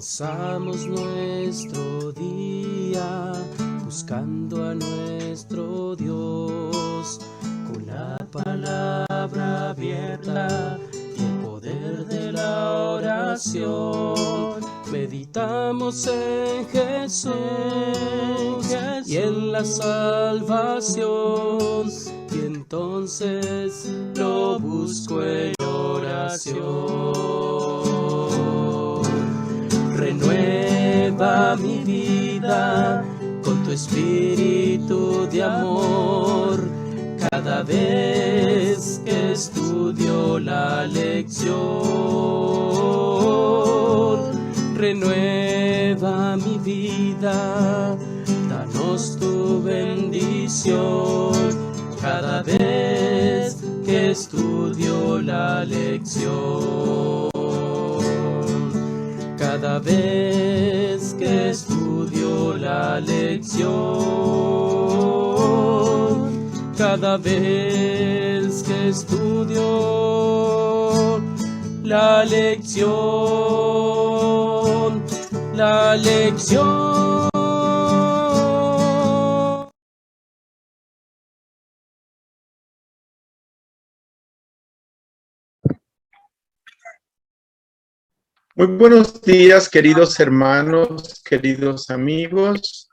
Comenzamos nuestro día buscando a nuestro Dios con la palabra abierta y el poder de la oración. Meditamos en Jesús y en la salvación, y entonces lo busco en oración. Renueva mi vida con tu espíritu de amor cada vez que estudio la lección. Renueva mi vida, danos tu bendición cada vez que estudio la lección. Cada vez que estudio la lección, cada vez que estudio la lección, la lección. Muy buenos días, queridos hermanos, queridos amigos.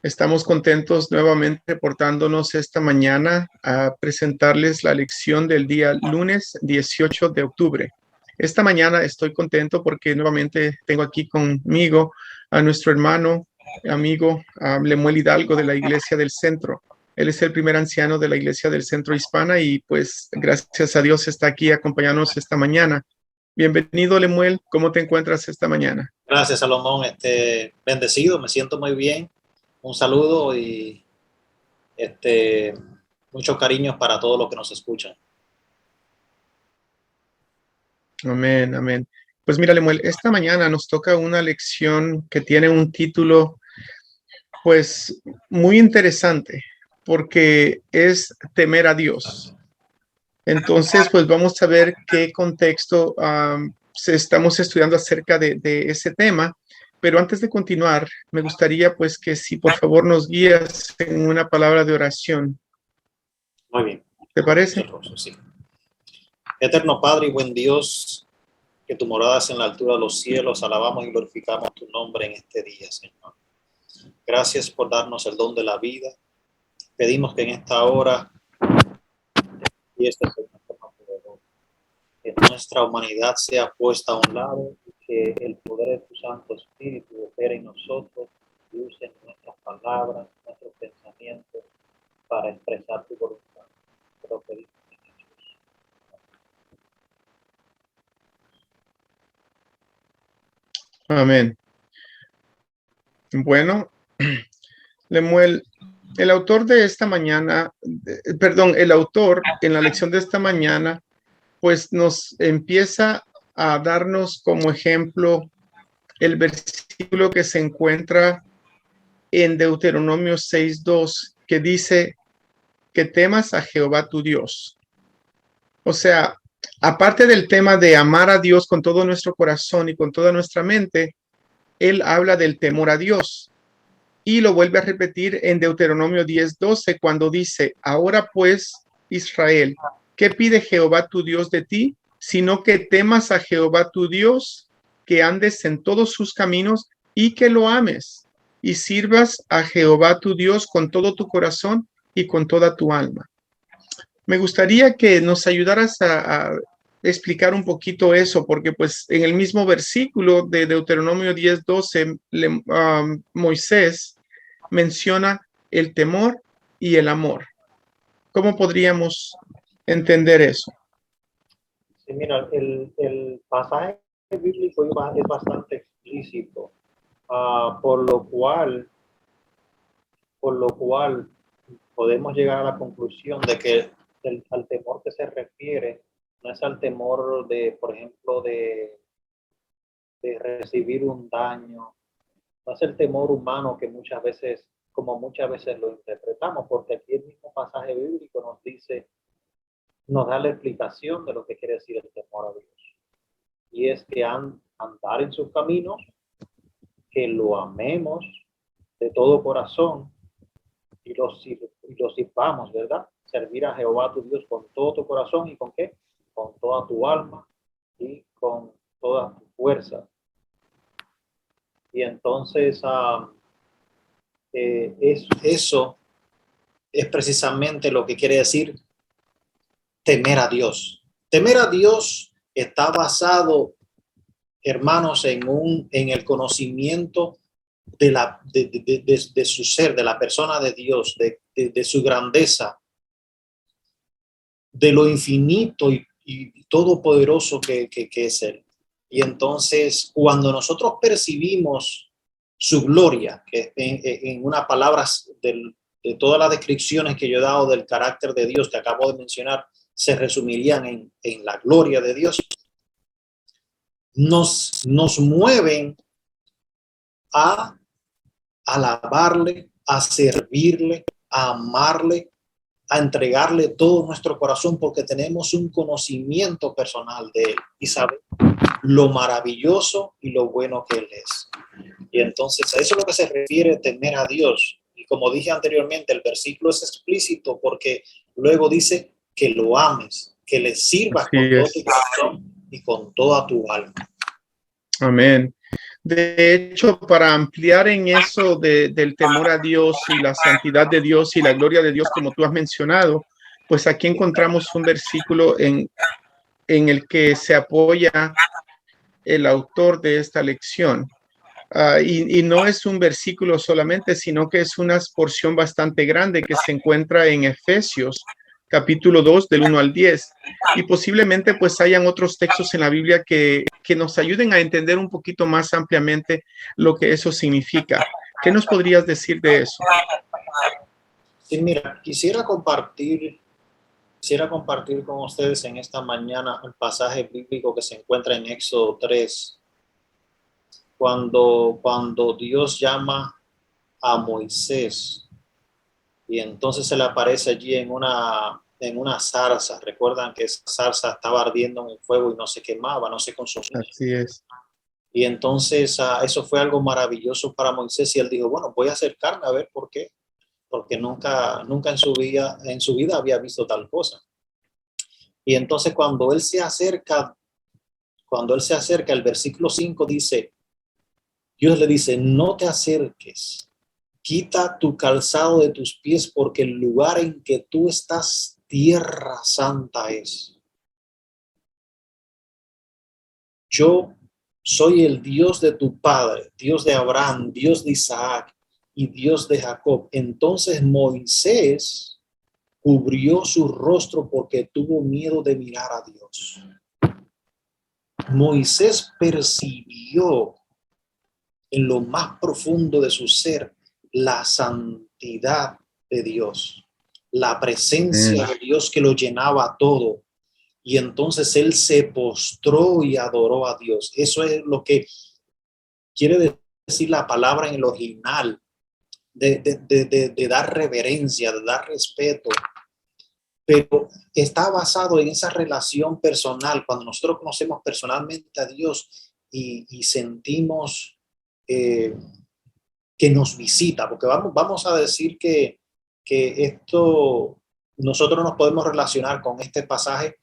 Estamos contentos nuevamente reportándonos esta mañana a presentarles la lección del día lunes 18 de octubre. Esta mañana estoy contento porque nuevamente tengo aquí conmigo a nuestro hermano, amigo Lemuel Hidalgo de la Iglesia del Centro. Él es el primer anciano de la Iglesia del Centro Hispana y pues gracias a Dios está aquí acompañándonos esta mañana. Bienvenido, Lemuel. ¿Cómo te encuentras esta mañana? Gracias, Salomón. Bendecido, me siento muy bien. Un saludo y muchos cariños para todos los que nos escuchan. Amén, amén. Pues mira, Lemuel, esta mañana nos toca una lección que tiene un título, pues, muy interesante, porque es temer a Dios. Entonces, pues vamos a ver qué contexto estamos estudiando acerca de ese tema. Pero antes de continuar, me gustaría pues que si por favor nos guías en una palabra de oración. Muy bien. ¿Te parece? Sí. Eterno Padre y buen Dios, que tu morada es en la altura de los cielos, alabamos y glorificamos tu nombre en este día, Señor. Gracias por darnos el don de la vida. Pedimos que en esta hora y este Señor, que nuestra humanidad sea puesta a un lado y que el poder de tu Santo Espíritu opere en nosotros y use nuestras palabras, nuestros pensamientos para expresar tu voluntad. Te lo pedimos en Jesús. Amén. Bueno, Lemuel, el autor de esta mañana, el autor en la lección de esta mañana, pues nos empieza a darnos como ejemplo el versículo que se encuentra en Deuteronomio 6:2, que dice que temas a Jehová tu Dios. O sea, aparte del tema de amar a Dios con todo nuestro corazón y con toda nuestra mente, él habla del temor a Dios. Y lo vuelve a repetir en Deuteronomio 10:12, cuando dice: ahora pues, Israel, ¿qué pide Jehová tu Dios de ti? Sino que temas a Jehová tu Dios, que andes en todos sus caminos y que lo ames, y sirvas a Jehová tu Dios con todo tu corazón y con toda tu alma. Me gustaría que nos ayudaras a explicar un poquito eso, porque pues en el mismo versículo de Deuteronomio 10:12, Moisés menciona el temor y el amor. ¿Cómo podríamos entender eso? Sí, mira, el pasaje bíblico es bastante explícito, por lo cual podemos llegar a la conclusión de que al temor que se refiere no es al temor de, por ejemplo, de recibir un daño, no es el temor humano que muchas veces lo interpretamos, porque aquí el mismo pasaje bíblico nos da la explicación de lo que quiere decir el temor a Dios. Y es que andar en sus caminos que lo amemos de todo corazón y lo sirvamos, ¿verdad? Servir a Jehová tu Dios con todo tu corazón y con ¿qué? Con toda tu alma y con toda tu fuerza. Y entonces eso es precisamente lo que quiere decir temer a Dios. Temer a Dios está basado, hermanos, en el conocimiento de su ser, de la persona de Dios, de su grandeza, de lo infinito y todopoderoso que es Él. Y entonces, cuando nosotros percibimos su gloria, que en una palabra de todas las descripciones que yo he dado del carácter de Dios que acabo de mencionar, se resumirían en la gloria de Dios, nos mueven a alabarle, a servirle, a amarle, a entregarle todo nuestro corazón porque tenemos un conocimiento personal de Él y sabemos lo maravilloso y lo bueno que Él es. Y entonces a eso es lo que se refiere temer a Dios. Y como dije anteriormente, el versículo es explícito porque luego dice que lo ames, que le sirvas con todo tu corazón y con toda tu alma. Amén. De hecho, para ampliar en eso del temor a Dios y la santidad de Dios y la gloria de Dios, como tú has mencionado, pues aquí encontramos un versículo en el que se apoya el autor de esta lección. Y no es un versículo solamente, sino que es una porción bastante grande que se encuentra en Efesios, capítulo 2, del 1 al 10. Y posiblemente pues hayan otros textos en la Biblia que nos ayuden a entender un poquito más ampliamente lo que eso significa. ¿Qué nos podrías decir de eso? Sí, mira, quisiera compartir con ustedes en esta mañana el pasaje bíblico que se encuentra en Éxodo 3, cuando Dios llama a Moisés y entonces se le aparece allí en una zarza. Recuerdan que esa zarza estaba ardiendo en el fuego y no se quemaba, no se consumía. Así es. Y entonces eso fue algo maravilloso para Moisés y él dijo, bueno, voy a acercarme a ver por qué, porque nunca en su vida había visto tal cosa. Y entonces cuando él se acerca, el versículo 5 dice, Dios le dice, no te acerques, quita tu calzado de tus pies porque el lugar en que tú estás, tierra santa es. Yo soy el Dios de tu padre, Dios de Abraham, Dios de Isaac y Dios de Jacob. Entonces Moisés cubrió su rostro porque tuvo miedo de mirar a Dios. Moisés percibió en lo más profundo de su ser la santidad de Dios, la presencia de Dios que lo llenaba todo. Y entonces él se postró y adoró a Dios. Eso es lo que quiere decir la palabra en el original, de dar reverencia, de dar respeto. Pero está basado en esa relación personal, cuando nosotros conocemos personalmente a Dios y sentimos que nos visita, porque vamos a decir que esto, nosotros nos podemos relacionar con este pasaje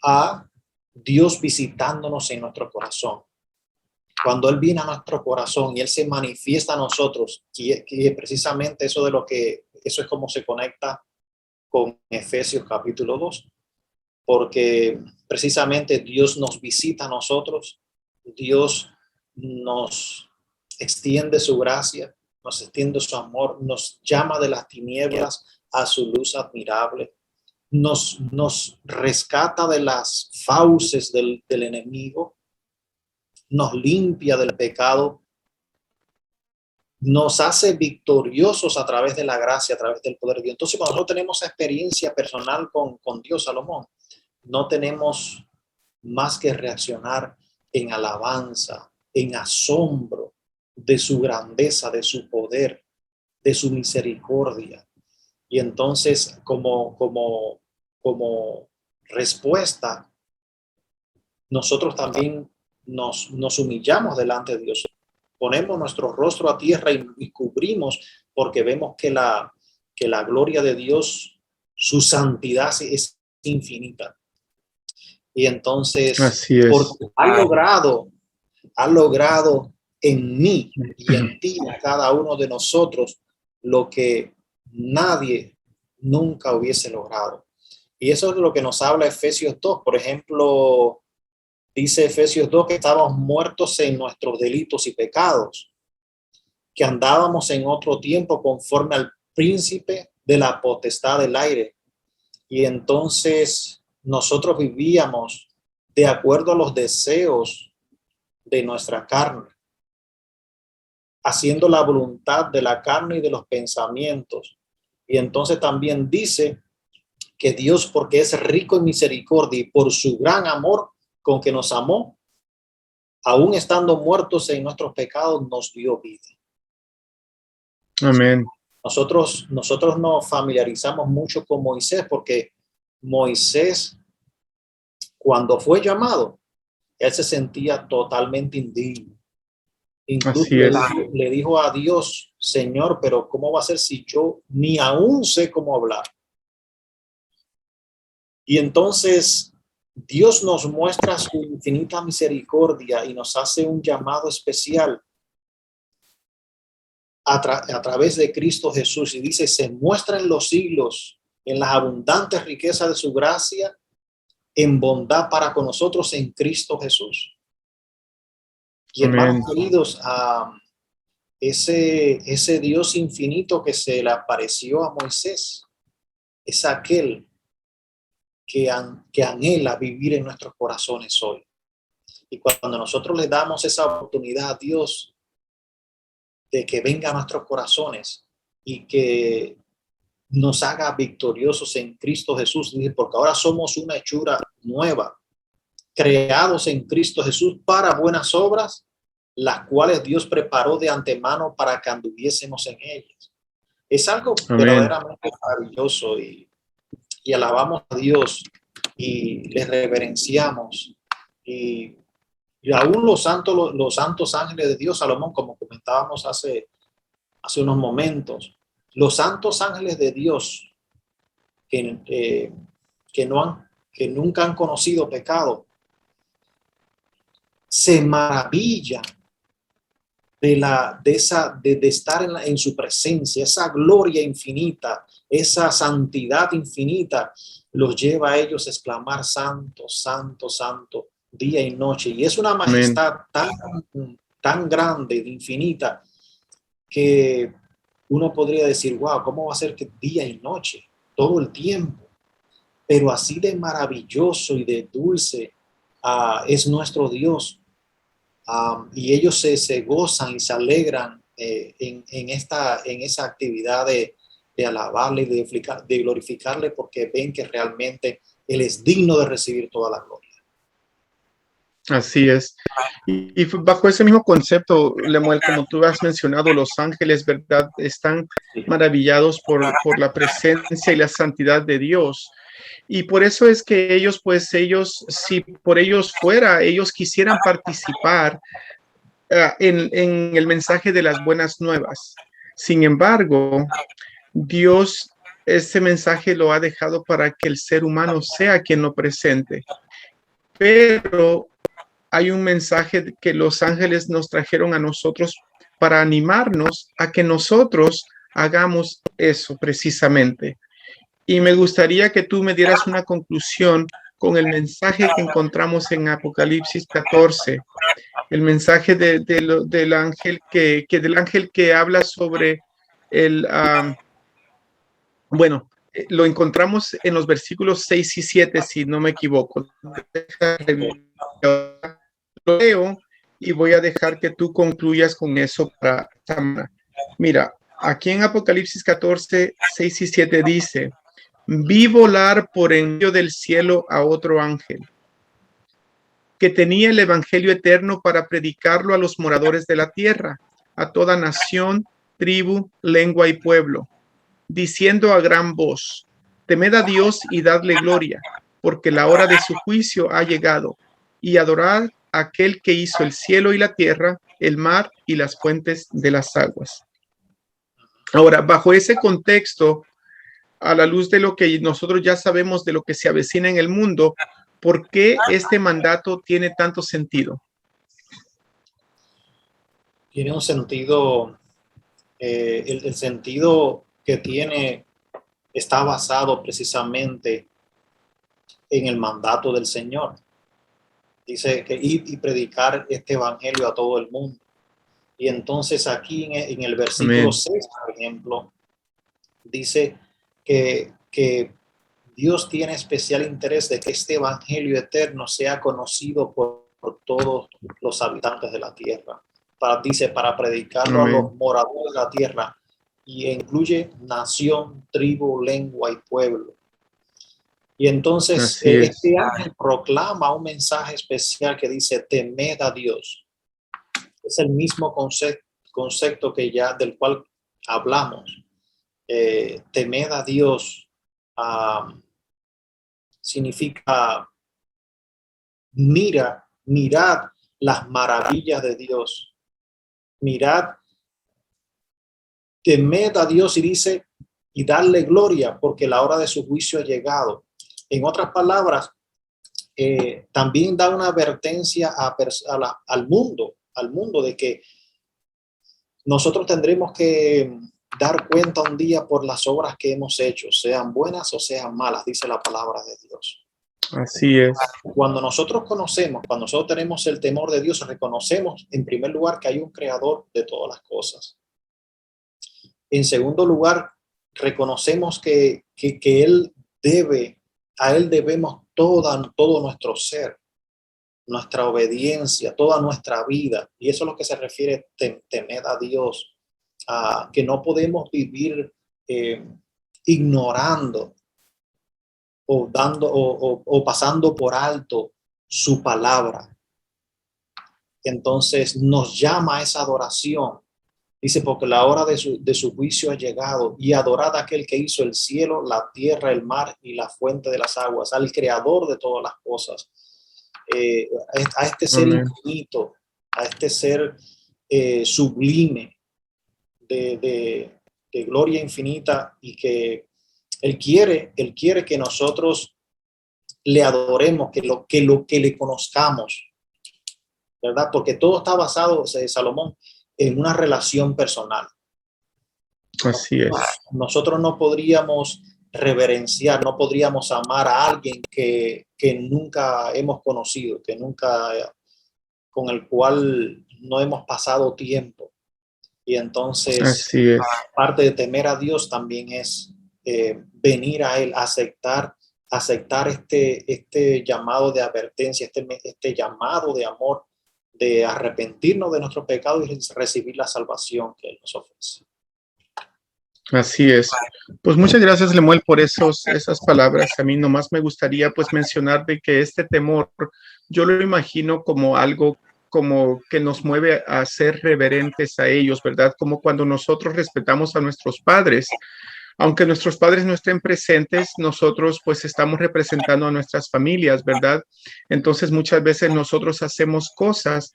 a Dios visitándonos en nuestro corazón. Cuando Él viene a nuestro corazón y Él se manifiesta a nosotros, y precisamente eso es como se conecta con Efesios capítulo 2, porque precisamente Dios nos visita a nosotros, Dios nos extiende su gracia, nos extiende su amor, nos llama de las tinieblas a su luz admirable, nos rescata de las fauces del enemigo, nos limpia del pecado, nos hace victoriosos a través de la gracia, a través del poder de Dios. Entonces, cuando nosotros tenemos experiencia personal con Dios, Salomón, no tenemos más que reaccionar en alabanza, en asombro de su grandeza, de su poder, de su misericordia. Y entonces, como respuesta, nosotros también nos humillamos delante de Dios, ponemos nuestro rostro a tierra y cubrimos, porque vemos que la gloria de Dios, su santidad es infinita. Y entonces, Así es. porque ha logrado en mí y en ti, en cada uno de nosotros, lo que nadie nunca hubiese logrado. Y eso es lo que nos habla Efesios 2. Por ejemplo, dice Efesios 2 que estábamos muertos en nuestros delitos y pecados, que andábamos en otro tiempo conforme al príncipe de la potestad del aire. Y entonces nosotros vivíamos de acuerdo a los deseos de nuestra carne, haciendo la voluntad de la carne y de los pensamientos. Y entonces también dice que Dios, porque es rico en misericordia y por su gran amor con que nos amó, aún estando muertos en nuestros pecados, nos dio vida. Amén. Nosotros nos familiarizamos mucho con Moisés, porque Moisés, cuando fue llamado, él se sentía totalmente indigno. Incluso Así es. le dijo a Dios: Señor, pero ¿cómo va a ser si yo ni aún sé cómo hablar? Y entonces Dios nos muestra su infinita misericordia y nos hace un llamado especial a través de Cristo Jesús. Y dice: se muestra en los siglos, en las abundantes riquezas de su gracia, en bondad para con nosotros en Cristo Jesús. Y hermanos queridos, ese Dios infinito que se le apareció a Moisés es aquel que anhela vivir en nuestros corazones hoy. Y cuando nosotros le damos esa oportunidad a Dios de que venga a nuestros corazones y que nos haga victoriosos en Cristo Jesús, porque ahora somos una hechura nueva, creados en Cristo Jesús para buenas obras, las cuales Dios preparó de antemano para que anduviésemos en ellas. Es algo verdaderamente maravilloso, y alabamos a Dios y le reverenciamos. Y aún los santos ángeles de Dios, Salomón, como comentábamos hace unos momentos, los santos ángeles de Dios que nunca han conocido pecado, se maravillan de estar en su presencia. Esa gloria infinita, esa santidad infinita los lleva a ellos a exclamar: santo, santo, santo, día y noche. Y es una majestad tan grande, infinita, que uno podría decir: wow, ¿cómo va a ser que día y noche todo el tiempo? Pero así de maravilloso y de dulce es nuestro Dios. Y ellos se gozan y se alegran en esa actividad de alabarle y de glorificarle, porque ven que realmente Él es digno de recibir toda la gloria. Así es. Y bajo ese mismo concepto, Lemuel, como tú has mencionado, los ángeles, ¿verdad?, están maravillados por la presencia y la santidad de Dios. Y por eso es que ellos, si por ellos fuera, ellos quisieran participar en el mensaje de las buenas nuevas. Sin embargo, Dios ese mensaje lo ha dejado para que el ser humano sea quien lo presente. Pero hay un mensaje que los ángeles nos trajeron a nosotros para animarnos a que nosotros hagamos eso precisamente. Y me gustaría que tú me dieras una conclusión con el mensaje que encontramos en Apocalipsis 14, el mensaje del ángel que habla sobre lo encontramos en los versículos 6 y 7, si no me equivoco. Lo leo y voy a dejar que tú concluyas con eso para Tamara. Mira, aquí en Apocalipsis 14, 6 y 7 dice: vi volar por en medio del cielo a otro ángel que tenía el evangelio eterno para predicarlo a los moradores de la tierra, a toda nación, tribu, lengua y pueblo, diciendo a gran voz: temed a Dios y dadle gloria, porque la hora de su juicio ha llegado, y adorad aquel que hizo el cielo y la tierra, el mar y las fuentes de las aguas. Ahora, bajo ese contexto, a la luz de lo que nosotros ya sabemos de lo que se avecina en el mundo, ¿por qué este mandato tiene tanto sentido? Tiene un sentido, el sentido que tiene está basado precisamente en el mandato del Señor. Dice que ir y predicar este evangelio a todo el mundo. Y entonces aquí en el versículo Amén. 6, por ejemplo, dice que Dios tiene especial interés de que este evangelio eterno sea conocido por todos los habitantes de la tierra. Dice, para predicarlo a Amén. los moradores de la tierra, y incluye nación, tribu, lengua y pueblo. Y entonces Así es. este ángel proclama un mensaje especial que dice, temed a Dios. Es el mismo concepto que ya del cual hablamos. Temed a Dios significa mirad las maravillas de Dios. Mirad, temed a Dios y dice, y darle gloria porque la hora de su juicio ha llegado. En otras palabras, también da una advertencia al mundo de que nosotros tendremos que dar cuenta un día por las obras que hemos hecho, sean buenas o sean malas, dice la palabra de Dios. Así es. Cuando nosotros tenemos el temor de Dios, reconocemos en primer lugar que hay un creador de todas las cosas. En segundo lugar, reconocemos que a Él debemos todo nuestro ser, nuestra obediencia, toda nuestra vida. Y eso es lo que se refiere temer a Dios, que no podemos vivir ignorando o pasando por alto su palabra. Entonces nos llama a esa adoración. Dice, porque la hora de su juicio ha llegado, y adorad a aquel que hizo el cielo, la tierra, el mar y la fuente de las aguas, al creador de todas las cosas, a este ser Amén. infinito, a este ser sublime de gloria infinita, y que Él quiere que nosotros le adoremos, que le conozcamos, ¿verdad? Porque todo está basado, Salomón, en una relación personal. Así es. Nosotros no podríamos reverenciar, no podríamos amar a alguien que nunca hemos conocido, con el cual no hemos pasado tiempo. Y entonces, Así es. parte de temer a Dios también es venir a Él, aceptar este llamado de advertencia, este llamado de amor, de arrepentirnos de nuestros pecados y recibir la salvación que Él nos ofrece. Así es. Pues muchas gracias, Lemuel, por esas palabras. A mí nomás me gustaría pues mencionar de que este temor, yo lo imagino como algo como que nos mueve a ser reverentes a ellos, ¿verdad? Como cuando nosotros respetamos a nuestros padres. Aunque nuestros padres no estén presentes, nosotros pues estamos representando a nuestras familias, ¿verdad? Entonces muchas veces nosotros hacemos cosas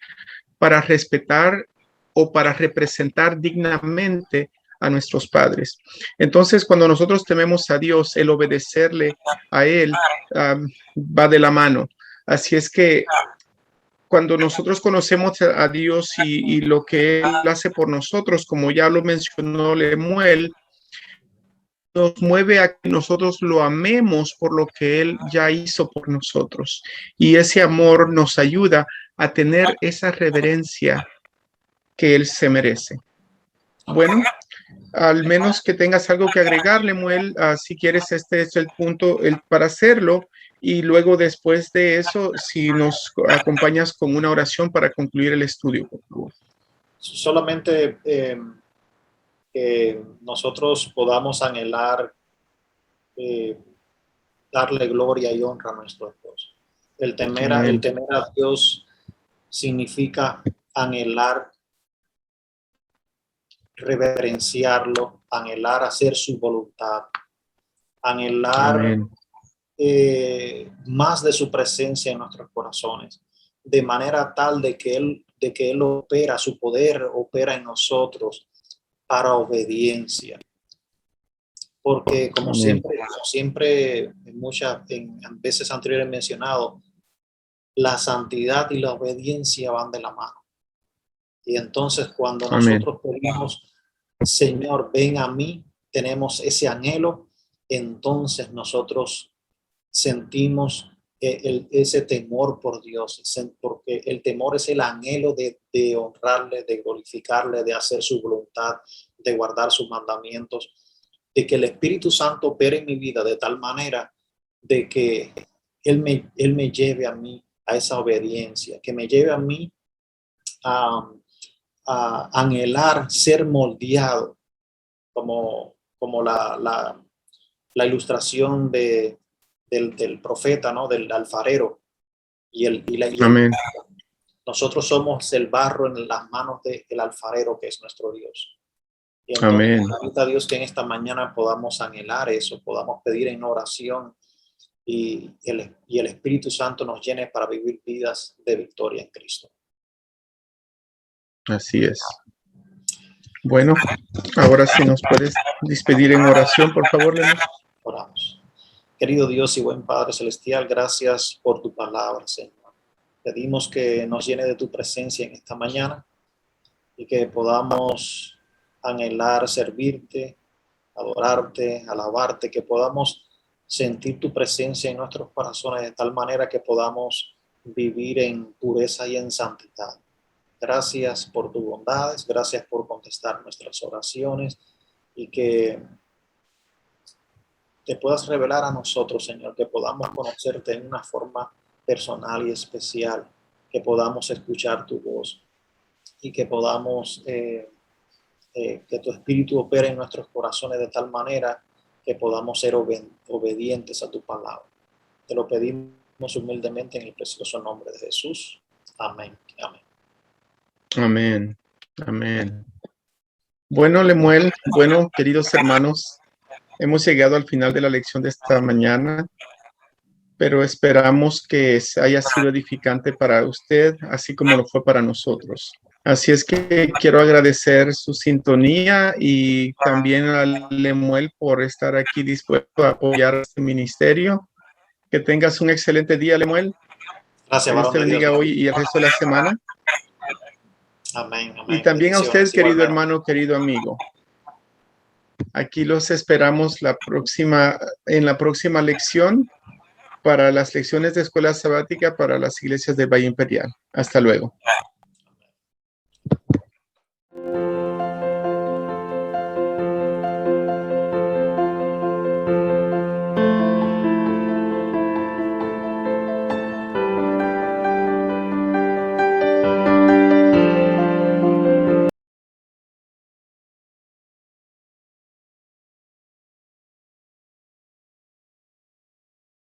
para respetar o para representar dignamente a nuestros padres. Entonces, cuando nosotros tememos a Dios, el obedecerle a Él va de la mano. Así es que cuando nosotros conocemos a Dios y lo que Él hace por nosotros, como ya lo mencionó Lemuel, nos mueve a que nosotros lo amemos por lo que Él ya hizo por nosotros. Y ese amor nos ayuda a tener esa reverencia que Él se merece. Bueno, al menos que tengas algo que agregar, Lemuel, si quieres, este es el punto para hacerlo. Y luego, después de eso, si nos acompañas con una oración para concluir el estudio, por favor. Solamente que nosotros podamos anhelar darle gloria y honra a nuestro Dios. El temer a Dios significa anhelar reverenciarlo, anhelar hacer su voluntad, anhelar más de su presencia en nuestros corazones. de manera tal de que Él opera, su poder opera en nosotros para obediencia. Porque como Amén. siempre en veces anteriores he mencionado, la santidad y la obediencia van de la mano. Y entonces cuando Amén. nosotros pedimos, Señor, ven a mí, tenemos ese anhelo, entonces nosotros sentimos ese temor por Dios, porque el temor es el anhelo de honrarle, de glorificarle, de hacer su voluntad, de guardar sus mandamientos, de que el Espíritu Santo opere en mi vida de tal manera de que Él me lleve a mí a esa obediencia, que me lleve a mí a anhelar ser moldeado, como la ilustración del profeta, ¿no? Del alfarero Amén. nosotros somos el barro en las manos del alfarero, que es nuestro Dios. Y entonces, Amén. ahorita Dios, que en esta mañana podamos anhelar eso, podamos pedir en oración y el Espíritu Santo nos llene para vivir vidas de victoria en Cristo. Así es. Bueno, ahora sí nos puedes despedir en oración, por favor, Lemuel. Oramos. Querido Dios y buen Padre Celestial, gracias por tu palabra, Señor. Pedimos que nos llene de tu presencia en esta mañana y que podamos anhelar servirte, adorarte, alabarte, que podamos sentir tu presencia en nuestros corazones de tal manera que podamos vivir en pureza y en santidad. Gracias por tus bondades, gracias por contestar nuestras oraciones y que te puedas revelar a nosotros, Señor, que podamos conocerte en una forma personal y especial, que podamos escuchar tu voz y que podamos, que tu Espíritu opere en nuestros corazones de tal manera que podamos ser obedientes a tu palabra. Te lo pedimos humildemente en el precioso nombre de Jesús. Amén. Amén. Amén. Amén. Bueno, Lemuel, bueno, queridos hermanos, hemos llegado al final de la lección de esta mañana, pero esperamos que haya sido edificante para usted, así como lo fue para nosotros. Así es que quiero agradecer su sintonía y también a Lemuel por estar aquí dispuesto a apoyar este ministerio. Que tengas un excelente día, Lemuel. Gracias, Que Dios varón te de Dios. bendiga hoy y el resto de la semana. Amén, amén. Y también a usted, Bendiciones, querido igualmente. hermano, querido amigo. Aquí los esperamos en la próxima lección para las lecciones de escuela sabática para las iglesias del Valle Imperial. Hasta luego.